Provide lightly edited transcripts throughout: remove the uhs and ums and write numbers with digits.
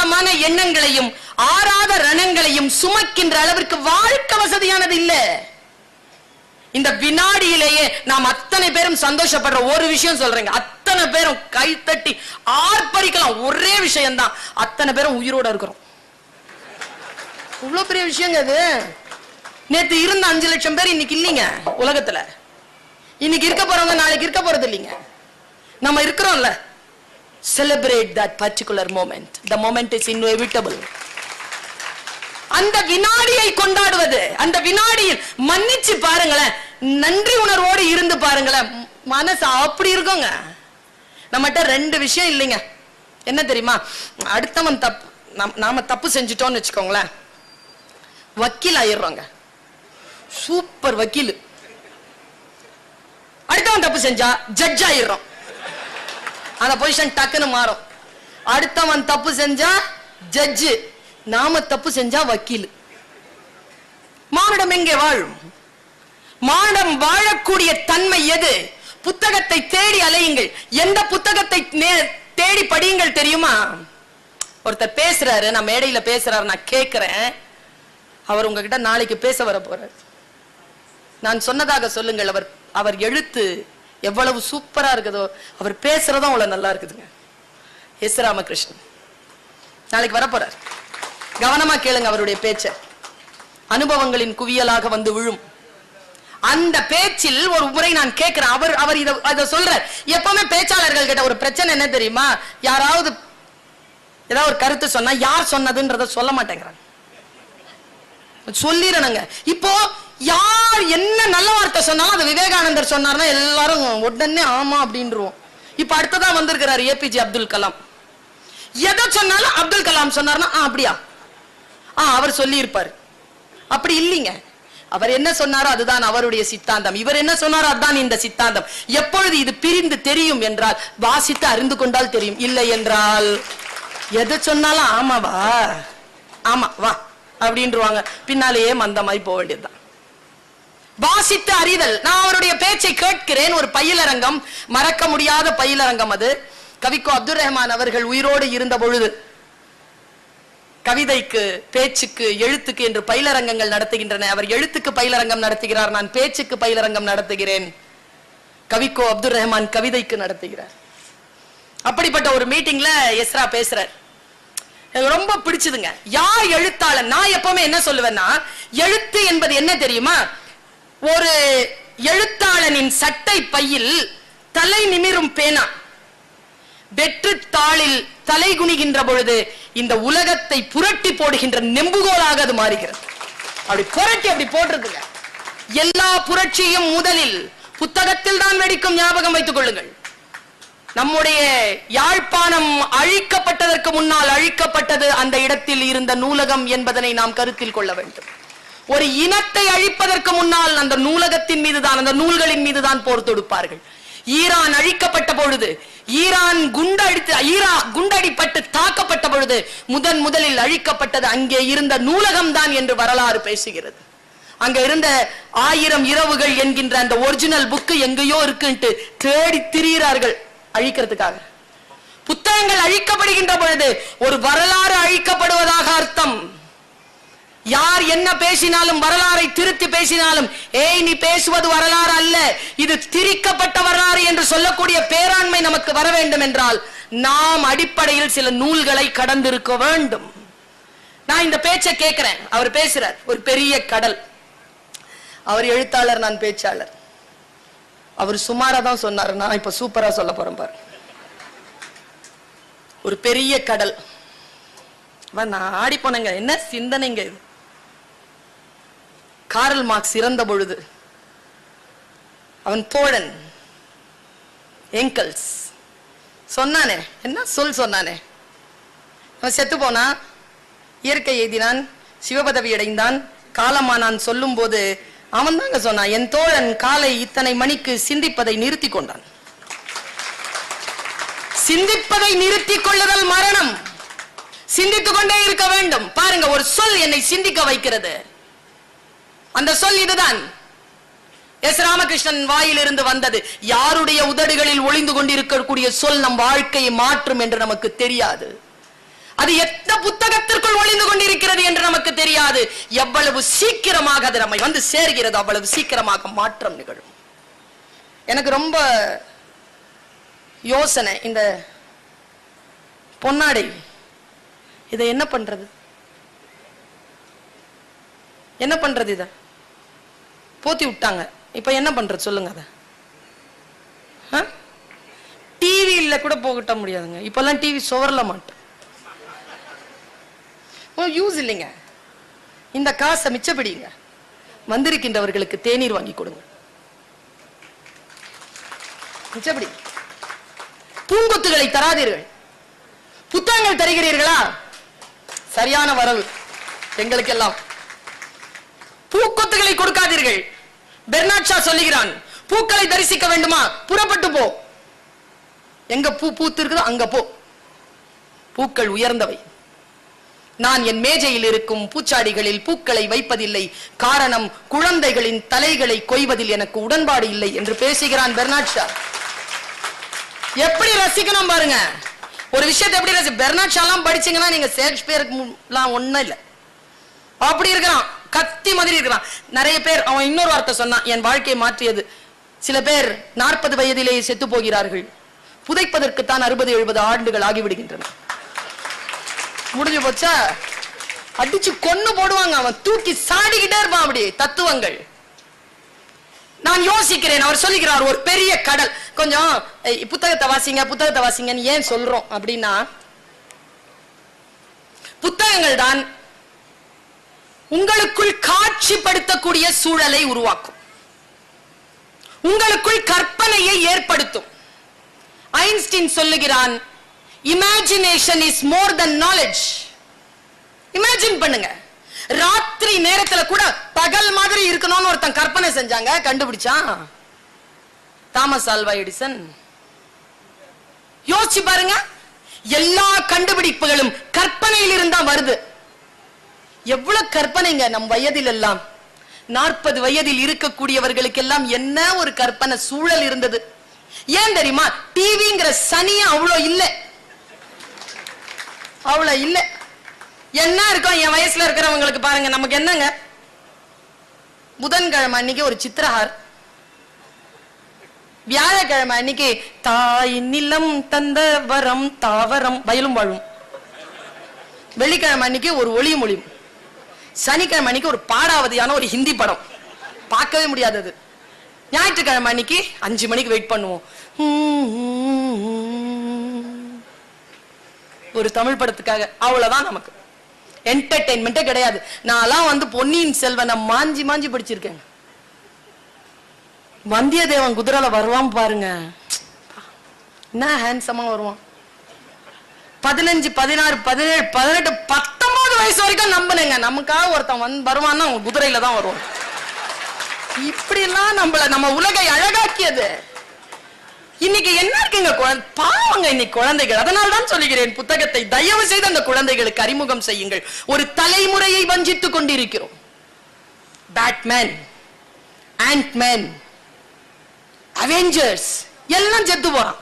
ஆழமான எண்ணங்களையும் ஆறாத ரணங்களையும் சுமக்கின்ற அளவிற்கு வாழ்க்கை வசதியானது இல்ல. இந்த வினாடியிலேயே நாம் அத்தனை பேரும் சந்தோஷப்படுற ஒரு விஷயம் சொல்றேங்க, அத்தனை பேரும் கைத்தட்டி ஆர்ப்பரிக்கலாம். ஒரே விஷயம் தான், அத்தனை பேரும் உயிரோட இருக்கிறோம். இவ்வளவு பெரிய விஷயங்க அது. நேத்து இருந்த 5 லட்சம் பேர் இன்னைக்கு இல்லைங்க உலகத்துல. இன்னைக்கு இருக்க போறவங்க நாளைக்கு இருக்க போறது இல்லைங்க. நம்ம இருக்கிறோம்ல. Celebrate that particular moment. The moment is inevitable. அந்த வினாடியை கொண்டாடுவது, அந்த வினாடியில் மன்னிச்சு பாருங்களேன், நன்றி உணர்வோடு இருந்து பாருங்களேன், மனசு அப்படி இருக்குங்க. நம்மகிட்ட 2 விஷயம் இல்லைங்க. என்ன தெரியுமா? அடுத்தவன் தப்பு, நாம தப்பு செஞ்சுட்டோம்னு வச்சுக்கோங்களேன், வக்கீல் ஆயிடுறோங்க. சூப்பர் வக்கீல். அடுத்தவன் தப்பு செஞ்சா ஜட்ஜ் ஆயிடுறோம். அந்த பொசிஷன் டக்குன்னு மாறும். அடுத்தவன் தப்பு செஞ்சா ஜட்ஜு, நாம தப்பு செஞ்சா வக்கீல். மானிடம் எங்கே வாழும்? மானிடம் வாழக்கூடிய தன்மை எது? புத்தகத்தை தேடி அலையுங்கள். எந்த புத்தகத்தை தேடி படியுங்கள் தெரியுமா? ஒருத்தர் பேசுறாரு, நான் மேடையில பேசுறாரு, நான் கேட்கிறேன், அவர் உங்ககிட்ட நாளைக்கு பேச வர போறார். நான் சொன்னதாக சொல்லுங்கள். அவர் எழுத்து எவ்வளவு சூப்பரா இருக்குதோ, அவர் பேசுறதும் அவ்வளவு நல்லா இருக்குதுங்க. எஸ் ராமகிருஷ்ணன் நாளைக்கு வர போறார். கவனமா கேளுங்க அவருடைய பேச்ச. அனுபவங்களின் குவியலாக வந்து விழும். அந்த பேச்சில் ஒரு முறை நான் கேட்கிறேன், அவர் இத சொல்றார். எப்பவுமே பேச்சாளர்கள் கிட்ட ஒரு பிரச்சனை என்ன தெரியுமா? யாராவது ஏதாவது ஒரு கருத்து சொன்னா யார் சொன்னதுன்றத சொல்ல மாட்டேங்கிறாங்க. சொல்லிடணுங்க. இப்போ யார் என்ன நல்ல வார்த்தை சொன்னாலும் அது விவேகானந்தர் சொன்னார்னா எல்லாரும் உடனே ஆமா அப்படின்றோம். இப்ப அடுத்ததா வந்திருக்கிறார் ஏபிஜே அப்துல் கலாம். எதை சொன்னாலும் அப்துல் கலாம் சொன்னார்னா அப்படியா, அவர் சொல்லி இருப்பாரு. அப்படி இல்லைங்க. அவர் என்ன சொன்னாரோ அதுதான் அவருடைய சித்தாந்தம். இவர் என்ன சொன்னாரோ அதுதான் இந்த சித்தாந்தம். எப்பொழுது இது பிரிந்து தெரியும் என்றால் வாசித்து அறிந்து கொண்டால் தெரியும். இல்லை என்றால் எதை சொன்னாலும் ஆமாவா, ஆமா வா அப்படின்றாங்க. பின்னாலேயே மந்தமாய் போக வேண்டியதுதான். வாசித்து அறிதல். நான் அவருடைய பேச்சை கேட்கிறேன். ஒரு பயிலரங்கம், மறக்க முடியாத பயிலரங்கம் அது. கவிக்கோ அப்துல் ரஹ்மான் அவர்கள் உயிரோடு இருந்த பொழுது கவிதைக்கு, பேச்சுக்கு, எழுத்துக்கு என்று பயிலரங்கங்கள் நடத்துகின்றன. அவர் எழுத்துக்கு பயிலரங்கம் நடத்துகிறார், நான் பேச்சுக்கு பயிலரங்கம் நடத்துகிறேன். கவிக்கோ அப்துல் ரஹ்மான் கவிதைக்கு நடத்துகிறார். அப்படிப்பட்ட ஒரு மீட்டிங்ல எஸ்ரா பேசுறார். ரொம்ப பிடிச்சதுங்க. யார் எழுத்தாளன்? நான் எப்பவுமே என்ன சொல்லுவேன்னா, எழுத்து என்பது என்ன தெரியுமா? ஒரு எழுத்தாளனின் சட்டை பையில் தலை நிமிரும் பேனா, வெற்று தாளில் தலை குனிகின்ற பொழுது இந்த உலகத்தை புரட்டி போடுகின்ற நெம்புகோலாக அது மாறுகிறது. அப்படி புரட்டி அப்படி போடுறதுங்க. எல்லா புரட்சியும் முதலில் புத்தகத்தில் தான் வெடிக்கும். ஞாபகம் வைத்துக் கொள்ளுங்கள். நம்முடைய யாழ்ப்பாணம் அழிக்கப்பட்டதற்கு முன்னால் அழிக்கப்பட்டது அந்த இடத்தில் இருந்த நூலகம் என்பதனை நாம் கருத்தில் கொள்ள வேண்டும். ஒரு இனத்தை அழிப்பதற்கு முன்னால் அந்த நூலகத்தின் மீதுதான், அந்த நூல்களின் மீதுதான் போர் தொடுப்பார்கள். ஈரான் அழிக்கப்பட்ட பொழுது, ஈராக் குண்டடிப்பட்டு தாக்கப்பட்ட பொழுது முதலில் அழிக்கப்பட்டது அங்கே இருந்த நூலகம் தான் என்று வரலாறு பேசுகிறது. அங்க இருந்த 1000 இரவுகள் என்கின்ற அந்த ஒரிஜினல் புக்கு எங்கேயோ இருக்குன்ட்டு தேடி திரிகிறார்கள் அழிக்கிறதுக்காக. புத்தகங்கள் அழிக்கப்படுகின்ற பொழுது ஒரு வரலாறு அழிக்கப்படுவதாக அர்த்தம். யார் என்ன பேசினாலும், வரலாறை திருத்தி பேசினாலும், ஏய் நீ பேசுவது வரலாறு அல்ல, இது திரிக்கப்பட்ட வரலாறு என்று சொல்லக்கூடிய பேராண்மை நமக்கு வர வேண்டும் என்றால் நாம் அடிப்படையில் சில நூல்களை கடந்திருக்க வேண்டும். நான் இந்த பேச்சை கேட்கிறேன். அவர் பேசுறார். ஒரு பெரிய கடல். அவர் எழுத்தாளர், நான் பேச்சாளர். அவர் சுமாரா தான் சொன்னார், நான் இப்ப சூப்பரா சொல்ல போறேன் பாரு. ஒரு பெரிய கடல். நான் ஆடி போனேங்க. என்ன சிந்தனைங்க இது? கார்ல் மார்க்ஸ் இறந்த பொழுது அவன் தோழன் எங்கல்ஸ் சொன்னானே, என்ன சொன்னானே, அவன் செத்து போனா, இயற்கை எய்தினான், சிவபதவி அடைந்தான், காலமானான் சொல்லும் போது அவன் தாங்க சொன்னான், என் தோழன் காலை இத்தனை மணிக்கு சிந்திப்பதை நிறுத்தி கொண்டான். சிந்திப்பதை நிறுத்திக் கொள்ளுதல் மரணம். சிந்தித்துக் கொண்டே இருக்க வேண்டும். பாருங்க, ஒரு சொல் என்னை சிந்திக்க வைக்கிறது. அந்த சொல் இதுதான். எஸ் ராமகிருஷ்ணன் வாயிலிருந்து வந்தது. யாருடைய உதடுகளில் ஒளிந்து கொண்டிருக்கக்கூடிய சொல் நம் வாழ்க்கையை மாற்றும் என்று நமக்கு தெரியாது. அது எந்த புத்தகத்திற்குள் ஒளிந்து கொண்டிருக்கிறது என்று நமக்கு தெரியாது. எவ்வளவு சீக்கிரமாக அது நம்மை வந்து சேர்கிறது, அவ்வளவு சீக்கிரமாக மாற்றம் நிகழும். எனக்கு ரொம்ப யோசனை, இந்த பொன்னாடை இதை என்ன பண்றது, என்ன பண்றது? இத போத்தி விட்டாங்க, இப்ப என்ன பண்றது சொல்லுங்க? அத டிவியில கூட போகட்ட முடியாதுங்க. இப்பெல்லாம் டிவி சுவரல மாட்டேன், யூஸ் இல்லைங்க. இந்த காசை மிச்சப்படிங்க, வந்திருக்கின்றவர்களுக்கு தேநீர் வாங்கி கொடுங்க, மிச்சப்படி. பூங்கொத்துகளை தராதீர்கள். புத்தகங்கள் தருகிறீர்களா? சரியான வரவு எங்களுக்கெல்லாம். பூக்கொத்துகளை கொடுக்காதீர்கள். பெர்னாட் ஷா சொல்லுகிறான், பூக்களை தரிசிக்க வேண்டுமா, புறப்பட்டு போ. எங்க பூ பூத்து இருக்குதோ அங்க போ. பூக்கள் உயர்ந்தவை. நான் என் மேஜையில் இருக்கும் பூச்சாடிகளில் பூக்களை வைப்பதில்லை, காரணம் குழந்தைகளின் தலைகளை கொய்வதில் எனக்கு உடன்பாடு இல்லை என்று பேசுகிறான் பெர்னாட் ஷா. எப்படி ரசிக்கணும் பாருங்க ஒரு விஷயத்தை, எப்படி ரசி. பெர்னாட் ஷாலாம் படிச்சீங்கன்னா நீங்க ஷேக்ஸ்பியர்லாம் ஒண்ணும் இல்லை, அப்படி இருக்கிறான், கத்தி மாதிரி இருக்கிறான். நிறைய பேர், அவன் இன்னொரு வார்த்தை சொன்னான், என் வாழ்க்கையை மாற்றியது. சில பேர் 40 வயதிலேயே செத்து போகிறார்கள், புதைப்பதற்குத்தான் 60-70 ஆண்டுகள் ஆகிவிடுகின்றன. முடிஞ்சு போச்சா, அடிச்சு கொன்னு போடுவாங்க, அவன் தூக்கி சாடிக்கிட்டே இருப்பான். அப்படி தத்துவங்கள். நான் யோசிக்கிறேன், அவர் சொல்லுகிறார் ஒரு பெரிய கடல். கொஞ்சம் புத்தகத்தை வாசிங்க, புத்தகத்தை வாசிங்கன்னு ஏன் சொல்றோம் அப்படின்னா, புத்தகங்கள் தான் உங்களுக்குள் காட்சிப்படுத்தக்கூடிய சூழலை உருவாக்கும், உங்களுக்குள் கற்பனையை ஏற்படுத்தும். ஐன்ஸ்டீன் சொல்லுகிறான், imagination is more then knowledge. Imagine பண்ணுங்க. ராத்திரி நேரத்துல கூட பகல் மாதிரி இருக்கணும்னு ஒருத்தன் கற்பனை செஞ்சாங்க, கண்டுபிடிச்சான் தாமஸ் ஆல்வா எடிசன். யோசிச்சு பாருங்க, எல்லா கண்டுபிடிப்புகளும் கற்பனையில் இருந்தா வருது. எவ்வளவு கற்பனைங்க நம் வயதில் எல்லாம். 40 வயதில் இருக்கக்கூடியவர்களுக்கு எல்லாம் என்ன ஒரு கற்பனை சூழல் இருந்தது. ஏன் தெரியுமா? டிவிங்கிற சனிய அவ்வளோ இல்ல, அவ்வளோ இல்ல. என்ன இருக்கும் என் வயசுல இருக்கிறவங்களுக்கு பாருங்க, நமக்கு என்னங்க, புதன்கிழமை அன்னைக்கு ஒரு சித்திரஹார், வியாழக்கிழமை அன்னைக்கு தாய் நிலம் தந்த வரம் தாவரம் வயலும் வாழும், வெள்ளிக்கிழமை அன்னைக்கு ஒரு ஒளியும் ஒளியும், சனிக்கிழமை அன்னைக்கு ஒரு பாடாவதியான ஒரு ஹிந்தி படம், பார்க்கவே முடியாதது. ஞாயிற்றுக்கிழமை அன்னைக்கு 5 மணிக்கு வெயிட் பண்ணுவோம், ஒரு தமிழ் படத்துக்காக. அவ்வளவுதான் நமக்கு என்டர்டெயின்மெண்டே கிடையாது. நான்லாம் வந்து பொன்னியின் செல்வனை மாஞ்சி மாஞ்சி படிச்சிருக்கேன். வந்தியத்தேவன் குதிரையில வருவான் பாருங்க, என்ன ஹேண்ட்ஸமா வருவான். 15, 16, 17, 18, 19 வயசு வரைக்கும் நம்பினேங்க, நமக்காக ஒருத்தன் வருவான்னா அவன் குதிரையில தான் வருவான். இப்படி எல்லாம் நம்ம உலகை அழகாக்கியது. இன்னைக்கு என்ன இருக்குங்க, பாவங்க இன்னைக்கு குழந்தைகள். அதனால் தான் சொல்லுகிறேன், புத்தகத்தை தயவு செய்து அந்த குழந்தைகளுக்கு அறிமுகம் செய்யுங்கள். ஒரு தலைமுறையை வஞ்சித்துக் கொண்டிருக்கிறோம். பேட்மேன், ஆண்ட்மேன், அவெஞ்சர்ஸ் எல்லாம் செத்து போறான்.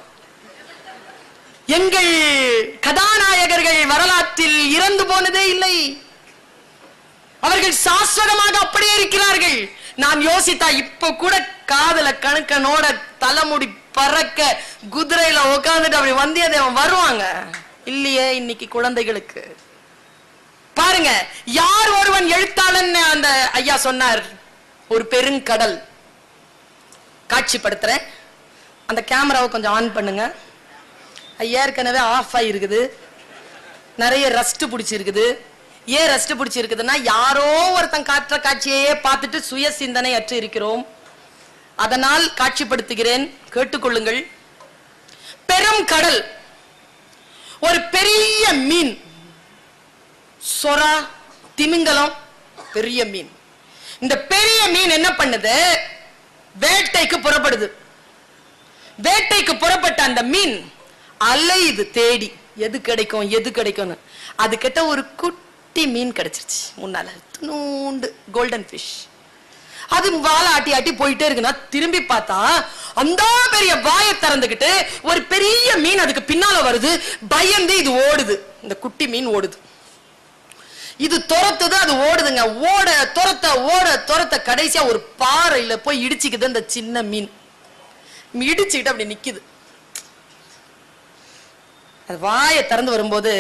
எங்கள் கதாநாயகர்கள் வரலாற்றில் இறந்து போனதே இல்லை, அவர்கள் சாஸ்வதமாக அப்படியே இருக்கிறார்கள். நான் யோசித்தா இப்ப கூட காதல கணக்கனோட தலைமுடி பறக்க குதிரையில உட்கார்ந்துட்டு அப்படி வந்தியத்தேவன் வருவாங்க இல்லையே. இன்னைக்கு குழந்தைகளுக்கு பாருங்க, யார் ஒருவன் எழுத்தாளன் அந்த ஐயா சொன்னார். ஒரு பெருங்கடல் காட்சிப்படுத்துறேன், அந்த கேமராவை கொஞ்சம் ஆன் பண்ணுங்க. ஏற்கனவே ஆஃப் ஆகிருக்குது, நிறைய ரஸ்ட் பிடிச்சிருக்குது. ஏன் ரஸ்ட் பிடிச்சிருக்குதுன்னா, யாரோ ஒருத்தன் காற்ற காட்சியே பார்த்துட்டு சுய சிந்தனை அற்று இருக்கிறோம். அதனால் காட்சிப்படுத்துகிறேன், கேட்டுக்கொள்ளுங்கள். பெரும் கடல், ஒரு பெரிய மீன், சொரா, திமிங்கலம், பெரிய மீன். இந்த பெரிய மீன் என்ன பண்ணுது? வேட்டைக்கு புறப்படுது. வேட்டைக்கு புறப்பட்ட அந்த மீன் அலையுது தேடி, எது கிடைக்கும் எது கிடைக்கும்னு. அது கிட்ட ஒரு குட்டி மீன் கிடைச்சிருச்சு முன்னால, நூண்டு கோல்டன் ஃபிஷ். அது வாழை ஆட்டி ஆட்டி போயிட்டே இருக்குன்னா திரும்பி பார்த்தா அந்த பெரிய வாயை திறந்துகிட்டு ஒரு பெரிய மீன் அதுக்கு பின்னால வருது. பயந்து இது ஓடுது. இந்த குட்டி மீன் ஓடுது. இது துரத்துது, அது ஓடுதுங்க. ஓட துரத்த கடைசியா ஒரு பாறையில போய் இடிச்சுக்குது. அந்த சின்ன மீன் இடிச்சுக்கிட்டு அப்படி நிக்குது. அது வாயை திறந்து வரும்போது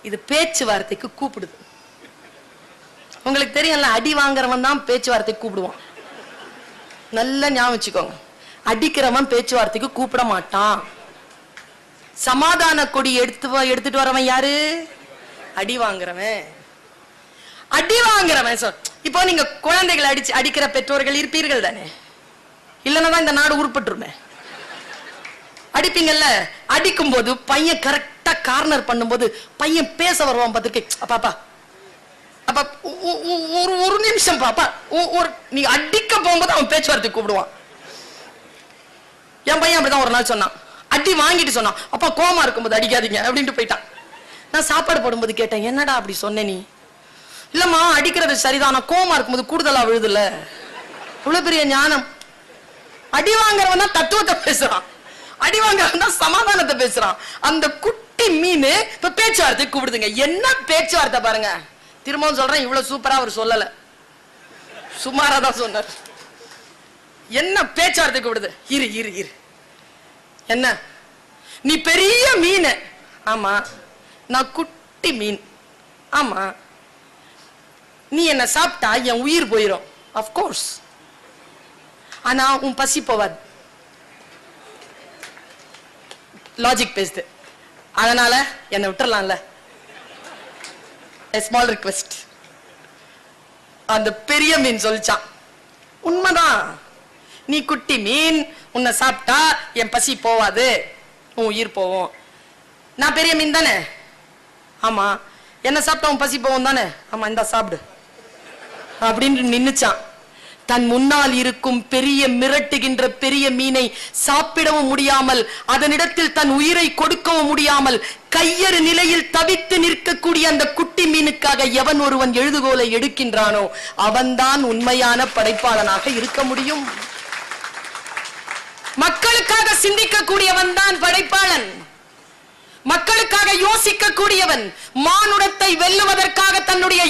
இது பேச்சுவார்த்தைக்கு கூப்பிடுது. உங்களுக்கு தெரியும்ல, அடி வாங்குறவன் தான் பேச்சுவார்த்தைக்கு கூப்பிடுவான். நல்லா ஞாபகம் வச்சுக்கோங்க. அடிக்கிறவன் பேச்சுவார்த்தைக்கு கூப்பிட மாட்டான். சமாதான கொடி எடுத்துட்டு வரவன் யாரு? அடி வாங்குறவன். அடி வாங்குறவன். இப்போ நீங்க குழந்தைகளை அடிக்கிற பெற்றோர்கள் இருப்பீர்கள் தானே? இல்லைன்னா இந்த நாடு உருப்பட்டுருமே. அடிப்பீங்கல்ல. அடிக்கும் போது பையன் கரெக்டா கார்னர் பண்ணும்போது பையன் பேச வருவான். பார்த்துருக்கேன். பாப்பா அப்ப ஒரு நிமிஷம் பாப்பா, நீ அடிக்க போகும்போது அவன் பேச்சுவார்த்தை கூப்பிடுவான். என் பையன் அப்படிதான் ஒரு நாள் சொன்னான். அடி வாங்கிட்டு சொன்னான், அப்பா கோமா இருக்கும்போது அடிக்காதீங்க அப்படின்ட்டு போயிட்டான். நான் சாப்பாடு போடும்போது கேட்டேன், என்னடா அப்படி சொன்ன நீ? இல்லம்மா, அடிக்கிறது சரிதான், நான் கோமா இருக்கும்போது கூடுதலா விழுதுல. இவ்வளவு பெரிய ஞானம். அடி வாங்குறவன் தான் தத்துவத்தை பேசுறான், அடி வாங்குறவன் தான் சமாதானத்தை பேசுறான். அந்த குட்டி மீன் இப்ப பேச்சுவார்த்தை கூப்பிடுதுங்க. என்ன பேச்சுவார்த்தை பாருங்க. திரும்பவும் சொல்றேன், இவ்வளவு சூப்பரா அவர் சொல்லல, சுமாரா தான் சொன்னார். என்ன பேச்சுவார்த்தை கூப்பிடுது? இரு இரு இரு. என்ன, நீ பெரிய மீன். ஆமா, நான் குட்டி மீன். ஆமா, நீ என்ன சாப்பிட்டா என் உயிர் போயிடும். அப்கோர்ஸ். ஆனா உன் பசி போவாது. லாஜிக் பேசுது. அதனால என்னை விட்டுறலாம்ல. A small request. அந்த பெரிய மீன் சொல்லிச்சான், உண்மைதான், நீ குட்டி மீன், உன்னை சாப்பிட்டா என் பசி போவாது, உன் உயிர் போவோம். நான் பெரிய மீன் தானே? ஆமா. என்ன சாப்பிட்டா உன் பசி போவோம் தானே? ஆமா, இந்த சாப்பிடு அப்படின்னு நின்னுச்சான். தன் முன்னால் இருக்கும் பெரிய மிரட்டுகின்ற பெரிய மீனை சாப்பிடவும் முடியாமல், அதனிடத்தில் தன் உயிரை கொடுக்கவும் முடியாமல் கையறு நிலையில் தவித்து நிற்கக்கூடிய அந்த குட்டி மீனுக்காக எவன் ஒருவன் எழுதுகோலை எடுக்கின்றானோ அவன்தான் உண்மையான படைப்பாளனாக இருக்க முடியும். மக்களுக்காக சிந்திக்கக்கூடியவன் தான் படைப்பாளன். மக்களுக்காக யோசிக்க கூடியவன். மானுடத்தை வெல்லுவதற்காக தன்னுடைய